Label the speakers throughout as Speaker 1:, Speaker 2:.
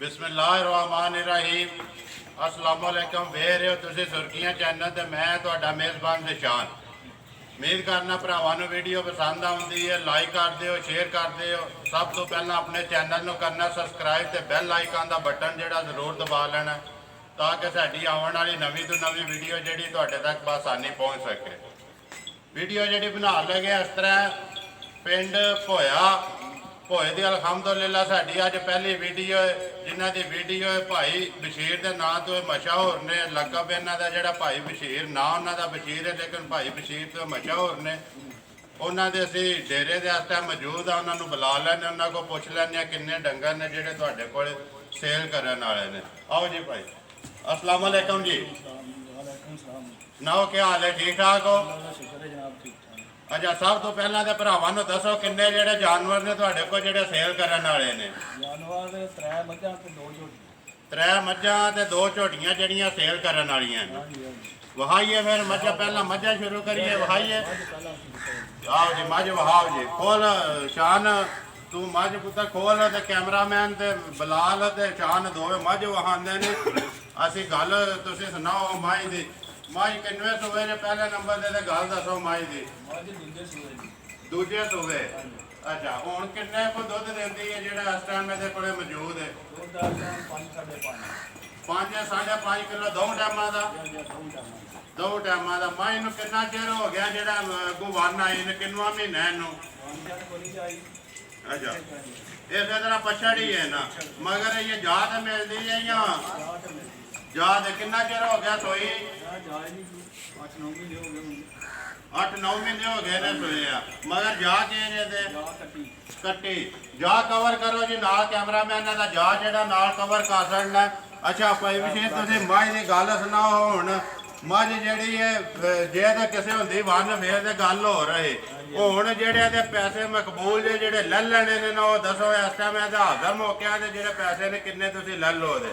Speaker 1: बिस्मिल्लाहिर्रहमानिर्रहीम। अस्सलाम वालेकुम। ਵੇਖ ਰਹੇ ਹੋ ਤੁਸੀਂ ਸੁਰਖੀਆਂ ਚੈਨਲ ਤੇ ਮੈਂ ਤੁਹਾਡਾ ਮੇਜ਼ਬਾਨ ਨਿਸ਼ਾਨ। ਉਮੀਦ ਕਰਨਾ ਭਰਾਵਾਂ ਨੂੰ ਵੀਡੀਓ ਪਸੰਦ ਆਉਂਦੀ ਹੈ, ਲਾਈਕ ਕਰ ਦਿਓ, ਸ਼ੇਅਰ ਕਰ ਦਿਓ। ਸਭ ਤੋਂ ਪਹਿਲਾਂ ਆਪਣੇ ਚੈਨਲ ਨੂੰ ਕਰਨਾ ਸਬਸਕ੍ਰਾਈਬ ਤੇ ਬੈਲ ਆਈਕਨ ਦਾ ਬਟਨ ਜਿਹੜਾ ਜ਼ਰੂਰ ਦਬਾ ਲੈਣਾ ਤਾਂ ਕਿ ਸਾਡੀ ਆਉਣ ਵਾਲੀ ਨਵੀਂ ਤੋਂ ਨਵੀਂ ਵੀਡੀਓ ਜਿਹੜੀ ਤੁਹਾਡੇ ਤੱਕ ਬਆਸਾਨੀ ਪਹੁੰਚ ਸਕੇ। ਵੀਡੀਓ ਜਿਹੜੀ ਬਣਾ ਲਗੇ ਇਸ ਤਰ੍ਹਾਂ ਪਿੰਡ ਭੋਏ ਦੀ ਅਲਹਮਦੁਲਿਲਾ ਸਾਡੀ ਅੱਜ ਪਹਿਲੀ ਵੀਡੀਓ ਜਿਨ੍ਹਾਂ ਦੀ ਵੀਡੀਓ ਭਾਈ ਬਸ਼ੀਰ ਦੇ ਨਾਂ ਤੋਂ ਮਸ਼ਹੂਰ ਨੇ। ਲਕਬ ਇਹਨਾਂ ਦਾ ਜਿਹੜਾ ਭਾਈ ਬਸ਼ੀਰ, ਨਾਂ ਉਹਨਾਂ ਦਾ ਬਸ਼ੀਰ ਹੈ ਲੇਕਿਨ ਭਾਈ ਬਸ਼ੀਰ ਤੋਂ ਮਸ਼ਹੂਰ ਨੇ। ਉਹਨਾਂ ਦੇ ਅਸੀਂ ਡੇਰੇ ਦੇ ਇਸ ਟਾਈਮ ਮੌਜੂਦ ਆ, ਉਹਨਾਂ ਨੂੰ ਬੁਲਾ ਲੈਂਦੇ, ਉਹਨਾਂ ਕੋਲ ਪੁੱਛ ਲੈਂਦੇ ਆ ਕਿੰਨੇ ਡੰਗਰ ਨੇ ਜਿਹੜੇ ਤੁਹਾਡੇ ਕੋਲ ਸੇਲ ਕਰਨ ਵਾਲੇ ਨੇ। ਆਓ ਜੀ ਭਾਈ। अस्सलाम वालेकुम जी। सुनाओ क्या हाल है, ठीक ठाक हो? अच्छा, सब तो पहला तो भरावां नूं दसो किन्ने जेहड़े जानवर ने तुहाडे कोल जेहड़े सेल करन वाले ने?
Speaker 2: जानवर त्रै मझां ते दो झोटियां।
Speaker 1: त्रै मझां ते दो झोटियां जेहड़ियां सेल करन वालियां ने। वहाइए फिर मझां, पहला मझां शुरू करिए, वहाइए। आओ जी मझ वहाओ जी। खोल शान, तू मझ पुत्तर खोल ते कैमरामैन ते बलाल ते शान दोवे मझ वहांदे ने। ਅਸੀਂ ਗੱਲ ਤੁਸੀਂ ਸੁਣਾਓ ਮਾਈ ਦੀ। ਮਾਈ ਕਿੰਨਵੇਂ ਸੂਬੇ ਨੇ? ਪਹਿਲੇ ਨੰਬਰ ਤੇ ਗੱਲ ਦੱਸੋ ਮਾਈ ਦੀ। ਦੂਜੇ ਸੂਬੇ। ਅੱਛਾ, ਹੁਣ ਕਿੰਨੇ ਕੋ ਦੁੱਧ ਦਿੰਦੀ ਹੈ ਜਿਹੜਾ ਇਸ ਟਾਈਮ ਇਹਦੇ ਕੋਲੇ ਮੌਜੂਦ ਹੈ? 5.5 ਕਿਲੋ ਦੋ ਟਾਈਮਾਂ ਦਾ। ਦੋ ਟਾਈਮਾਂ ਦਾ। ਮਾਈ ਨੂੰ ਕਿੰਨਾ ਚਿਰ ਹੋ ਗਿਆ ਜਿਹੜਾ ਗੁਵਾਨ ਆਈ ਨੇ? ਕਿੰਨਵਾਂ ਮਹੀਨਾ ਇਹਨੂੰ? ਅੱਛਾ, ਇਹ ਫਿਰ ਤੇਰਾ ਪਛੜੀ ਹੈ ਨਾ, ਮਗਰ ਇਹ ਜਾਤ ਮਿਲਦੀ ਹੈ ਜਾਂ ਜਾਤ? ਕਿੰਨਾ ਚਿਰ ਹੋ ਗਿਆ ਸੋਈ? 8-9 ਮਹੀਨੇ ਹੋ ਗਏ ਨੇ ਸੋਏ ਆ, ਮਗਰ ਜਾ ਚੇਂਜ ਇਹਦੇ ਕੱਟੀ। ਜਾ ਕਵਰ ਕਰੋ ਜੀ ਨਾਲ, ਕੈਮਰਾਮੈਨ ਦਾ ਜਾ ਜਿਹੜਾ ਨਾਲ ਕਵਰ ਕਰ ਸਕਣਾ। ਅੱਛਾ ਭਾਈ ਵਿਸ਼ੇਸ਼ ਤੁਸੀਂ ਮੱਝ ਦੀ ਗੱਲ ਸੁਣਾਓ। ਹੁਣ ਮੱਝ ਜਿਹੜੀ ਹੈ ਜੇ ਤਾਂ ਕਿਸੇ ਹੁੰਦੀ ਵੰਨ ਫੇਰ ਤੇ ਗੱਲ ਹੋ ਰਹੀ। ਹੁਣ ਜਿਹੜੇ ਇਹਦੇ ਪੈਸੇ ਮਕਬੂਲ ਜੇ ਜਿਹੜੇ ਲੈ ਲੈਣੇ ਨੇ ਨਾ ਉਹ ਦੱਸੋ ਇਸ ਟਾਈਮ ਇਹਦਾ ਹਾਜ਼ਰ ਮੌਕਿਆ ਦੇ ਜਿਹੜੇ ਪੈਸੇ ਨੇ ਕਿੰਨੇ ਤੁਸੀਂ ਲੈ ਲਓ ਉਹਦੇ?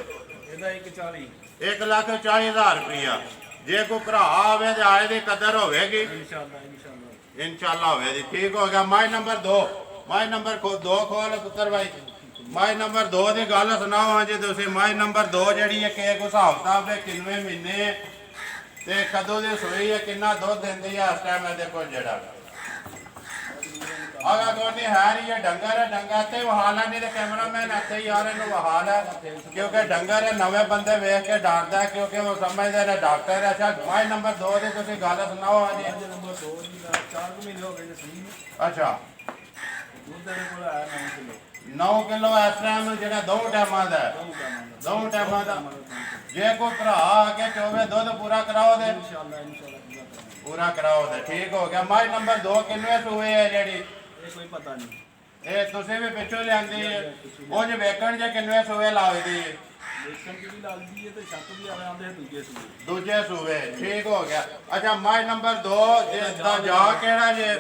Speaker 2: ਇਹਦਾ 140।
Speaker 1: 1,40,000 ਰੁਪਇਆ। ਜੇ ਕੋਈ ਭਰਾ ਆਵੇ ਤੇ ਆਏ ਦੀ ਕਦਰ ਹੋਵੇਗੀ ਇਨਸ਼ਾਅੱਲਾ ਹੋਵੇਗੀ। ਠੀਕ ਹੋ ਗਿਆ। ਮਾਈ ਨੰਬਰ 2, ਮਾਈ ਨੰਬਰ 2 ਖੋਲ ਪੁੱਤਰ ਭਾਈ। ਮਾਈ ਨੰਬਰ 2 ਦੀ ਗੱਲ ਸੁਣਾਓ ਹਾਂ ਜੀ ਤੁਸੀਂ। ਮਾਈ ਨੰਬਰ 2 ਜਿਹੜੀ ਹੈ ਕਿ ਕੋ ਹਿਸਾਬ ਕਿਤਾਬ ਹੈ ਕਿੰਨੇ ਮਹੀਨੇ ਤੇ ਕਦੋਂ ਦੀ ਸੂਈ ਹੈ, ਕਿੰਨਾ ਦੁੱਧ ਦਿੰਦੀ ਹੈ ਇਸ ਟਾਈਮ ਇਹਦੇ ਕੋਲ ਜਿਹੜਾ? ਅਗਾ ਦੋਨੇ ਹੈ ਰਹੀ ਹੈ ਡੰਗਰ ਹੈ। ਡੰਗਰ ਤੇ ਵਹਾਲਾ ਨਹੀਂ ਤੇ ਕੈਮਰਾਮੈਨ ਇੱਥੇ ਹੀ ਆ ਰਹੇ ਨੂੰ ਵਹਾਲ ਹੈ ਕਿਉਂਕਿ ਡੰਗਰ ਹੈ। ਨਵੇਂ ਬੰਦੇ ਵੇਖ ਕੇ ਡਰਦਾ ਕਿਉਂਕਿ ਉਹ ਸਮਝਦੇ ਨੇ ਡਾਕਟਰ ਹੈ। ਅੱਛਾ, ਮਾਈ ਨੰਬਰ 2 ਦੀ ਤੁਸੀਂ ਗੱਲ ਸੁਣਾਓ ਹਾਂ ਜੀ।
Speaker 2: ਨੰਬਰ 2 ਦੀ 4 ਮਹੀਨੇ ਹੋ ਗਏ ਸਹੀ।
Speaker 1: ਅੱਛਾ,
Speaker 2: ਦੁੱਧ ਦੇ ਕੋਲ ਆਇਆ 9 ਕਿਲੋ।
Speaker 1: 9 ਕਿਲੋ ਇਸ ਟਾਈਮ ਜਿਹੜਾ ਦੋ ਟਾਈਮਾਂ ਦਾ? ਦੋ ਟਾਈਮਾਂ ਦਾ। ਜੇ ਕੋਈ ਭਰਾ ਆ ਕੇ ਚੋਵੇ ਦੁੱਧ ਪੂਰਾ ਕਰਾਓ ਦੇ?
Speaker 2: ਇਨਸ਼ਾਅੱਲਾ
Speaker 1: ਪੂਰਾ ਕਰਾਓ ਦੇ। ਠੀਕ ਹੋ ਗਿਆ। ਮਾਈ ਨੰਬਰ 2 ਕਿੰਨੇ ਸੂਏ ਹੈ ਜਿਹੜੀ?
Speaker 2: ਇਹ ਕੋਈ ਪਤਾ ਨਹੀਂ,
Speaker 1: ਇਹ ਤੁਸੀਂ ਵੀ ਪਿੱਛੋਂ ਲਿਆਂਦੀ ਹੈ। ਉਹ ਜੇ ਵੇਖਣ ਜੇ ਕਿੰਨੇ ਸੂਏ ਲਾਉਂਦੀ ਹੈ?
Speaker 2: ਦੇਖਣ ਦੀ ਵੀ ਲੱਗਦੀ ਹੈ ਤੇ ਛੱਤ ਵੀ ਆਉਂਦੇ ਦੂਜੇ ਸੂਏ।
Speaker 1: ਦੂਜੇ ਸੂਏ। ਠੀਕ ਹੋ ਗਿਆ। ਅੱਛਾ, ਮਾਈ ਨੰਬਰ 2 ਦਾ ਜਾ ਕਿਹੜਾ ਜੇ?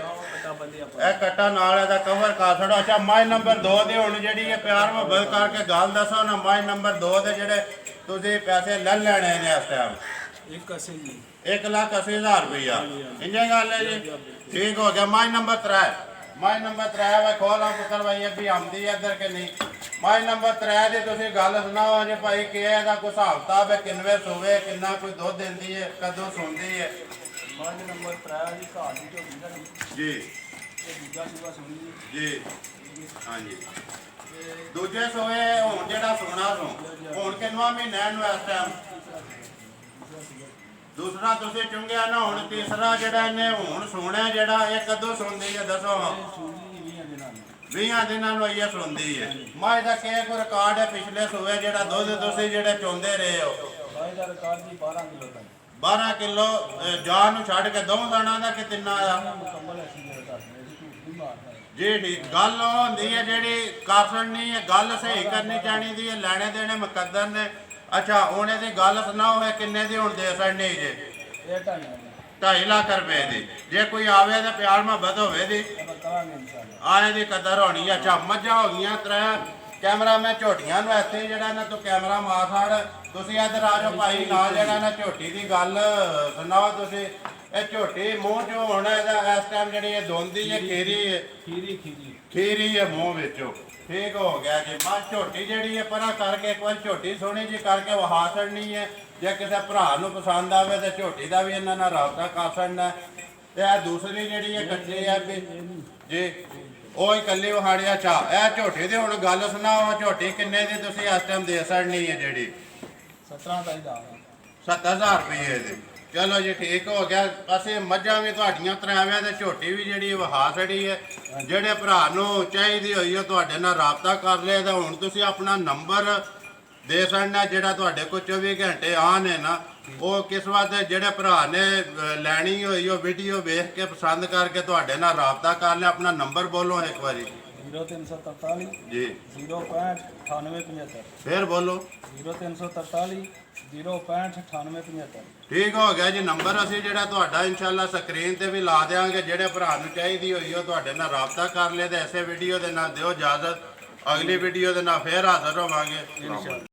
Speaker 1: ਇਹ ਕੱਟਾ ਨਾਲ ਇਹਦਾ ਕਵਰ ਕਰ ਛੜੋ। ਅੱਛਾ, ਮਾਈ ਨੰਬਰ 2 ਦੇ ਹੁਣ ਜਿਹੜੀ ਹੈ ਪਿਆਰ ਮੁਹੱਬਤ ਕਰਕੇ ਗੱਲ ਦੱਸੋ ਨਾ। ਮਾਈ ਨੰਬਰ 2 ਦੇ ਜਿਹੜੇ ਤੁਸੀਂ ਪੈਸੇ ਲੈ ਲੈਣੇ ਨੇ ਇਸ ਟਾਈਮ? 1,80,000 ਰੁਪਇਆ। ਇੰਨੇ ਗੱਲ ਹੈ ਜੀ। ठीक हो गया। माई नंबर 3, माई नंबर 3 भाई खोल पुत्र भाई अभी आमदी है इधर के नहीं। माई नंबर 3 की तुम गल सुनाओ जी भाई कि कोई हिसाब किताब है किन्ने सूबे किन्ना कोई दुध देती है कदों सुनती है?
Speaker 2: मझ नंबर 3
Speaker 1: जी
Speaker 2: जी
Speaker 1: हाँ जी। दूजे सूए हूँ जो सोना सो हूँ किन्नवा महीना इस टाइम? दूसरा तुम चुंगिया ना हूँ तीसरा जरा इन्हें हूँ सुने जरा ये कदों सुनती है दसो? 20 दिनों ये सुनती है। माँ का क्या कोई रिकॉर्ड है पिछले सूबे जो दुध तुम जो चुनते रहे हो? 12 किलो जान छड़ के दो दाना का कि तिना जी? ठीक गल होंगी है जी कर सकनी है गल सही करनी चाहिए है लैने देने मुकद्दर ने। अच्छा, हूँ ये गल सुनाओ है किन्ने दी हूँ दे सकनी जे? 2.5 लाख रुपए की। जे कोई आवे तो प्यार मुहब्बत होवे दी आने की कदर होनी। अच्छा, मझां हो गई 3। कैमरा मैं झोटियां इतने जरा ना तू कैमरा मार छड़। तुम इधर आ जाओ भाई नाल जरा ना झोटी की गल सुनाओ तुम। ये झोटी मूँह चो हूँ इस टाइम जी दोंदी है खीरी है? खीरी है मूँह विचों। ਠੀਕ ਹੋ ਗਿਆ ਜੀ। ਬਸ ਝੋਟੀ ਜਿਹੜੀ ਹੈ ਪਰਾਂ ਕਰਕੇ ਇੱਕ ਵਾਰ ਝੋਟੀ ਸੋਹਣੀ ਜੀ ਕਰਕੇ ਵਹਾ ਛੱਡਣੀ ਹੈ। ਜੇ ਕਿਸੇ ਭਰਾ ਨੂੰ ਪਸੰਦ ਆਵੇ ਤੇ ਝੋਟੀ ਦਾ ਵੀ ਇਹਨਾਂ ਨਾਲ ਰਾਬਤਾ ਕਰ ਛੱਡਣਾ। ਤੇ ਇਹ ਦੂਸਰੀ ਜਿਹੜੀ ਹੈ ਕੱਚੀ ਹੈ ਵੀ ਜੀ ਉਹ ਇਕੱਲੀ ਵਹਾੜਿਆ ਚਾ। ਇਹ ਝੋਟੀ ਦੀ ਹੁਣ ਗੱਲ ਸੁਣਾਓ, ਝੋਟੀ ਕਿੰਨੇ ਦੀ ਤੁਸੀਂ ਇਸ ਟਾਈਮ ਦੇ ਛੱਡਣੀ ਹੈ ਜਿਹੜੀ?
Speaker 2: 17 ਦਾ ਹੀ ਦਾ
Speaker 1: 7000 ਰੁਪਏ ਦੀ। ਚਲੋ ਜੀ ਠੀਕ ਹੋ ਗਿਆ। ਅਸੀਂ ਮੱਝਾਂ ਵੀ ਤੁਹਾਡੀਆਂ ਤਰਾਵਿਆਂ ਤੇ ਝੋਟੀ ਵੀ ਜਿਹੜੀ ਵਹਾ ਛੜੀ ਹੈ। ਜਿਹੜੇ ਭਰਾ ਨੂੰ ਚਾਹੀਦੀ ਹੋਈ ਉਹ ਤੁਹਾਡੇ ਨਾਲ ਰਾਬਤਾ ਕਰ ਲਿਆ। ਤਾਂ ਹੁਣ ਤੁਸੀਂ ਆਪਣਾ ਨੰਬਰ ਦੇ ਛੱਡਣਾ ਜਿਹੜਾ ਤੁਹਾਡੇ ਕੋਲ 24 ਘੰਟੇ ਆਨ ਹੈ ਨਾ। ਉਹ ਕਿਸ ਵਾਸਤੇ ਜਿਹੜੇ ਭਰਾ ਨੇ ਲੈਣੀ ਹੋਈ ਉਹ ਵੀਡੀਓ ਵੇਖ ਕੇ ਪਸੰਦ ਕਰਕੇ ਤੁਹਾਡੇ ਨਾਲ ਰਾਬਤਾ ਕਰ ਲਿਆ। ਆਪਣਾ ਨੰਬਰ ਬੋਲੋ ਇੱਕ ਵਾਰੀ
Speaker 2: 0343
Speaker 1: ਜੀ।
Speaker 2: 065 9875
Speaker 1: ਫੇਰ ਬੋਲੋ
Speaker 2: 0343 065 9875।
Speaker 1: ਠੀਕ ਹੋ ਗਿਆ ਜੀ। ਨੰਬਰ ਅਸੀਂ ਜਿਹੜਾ ਤੁਹਾਡਾ ਇਨਸ਼ਾਅੱਲਾ ਸਕਰੀਨ ਤੇ ਵੀ ਲਾ ਦੇਵਾਂਗੇ। ਜਿਹੜੇ ਭਰਾ ਨੂੰ ਚਾਹੀਦੀ ਹੋਈ ਉਹ ਤੁਹਾਡੇ ਨਾਲ ਰਾਬਤਾ ਕਰ ਲਿਆ। ਤੇ ਐਸੇ ਵੀਡੀਓ ਦੇ ਨਾਲ ਦਿਓ ਇਜਾਜ਼ਤ। ਅਗਲੀ ਵੀਡੀਓ ਦੇ ਨਾਲ ਫੇਰ ਹਾਜ਼ਰ ਹੋਵਾਂਗੇ।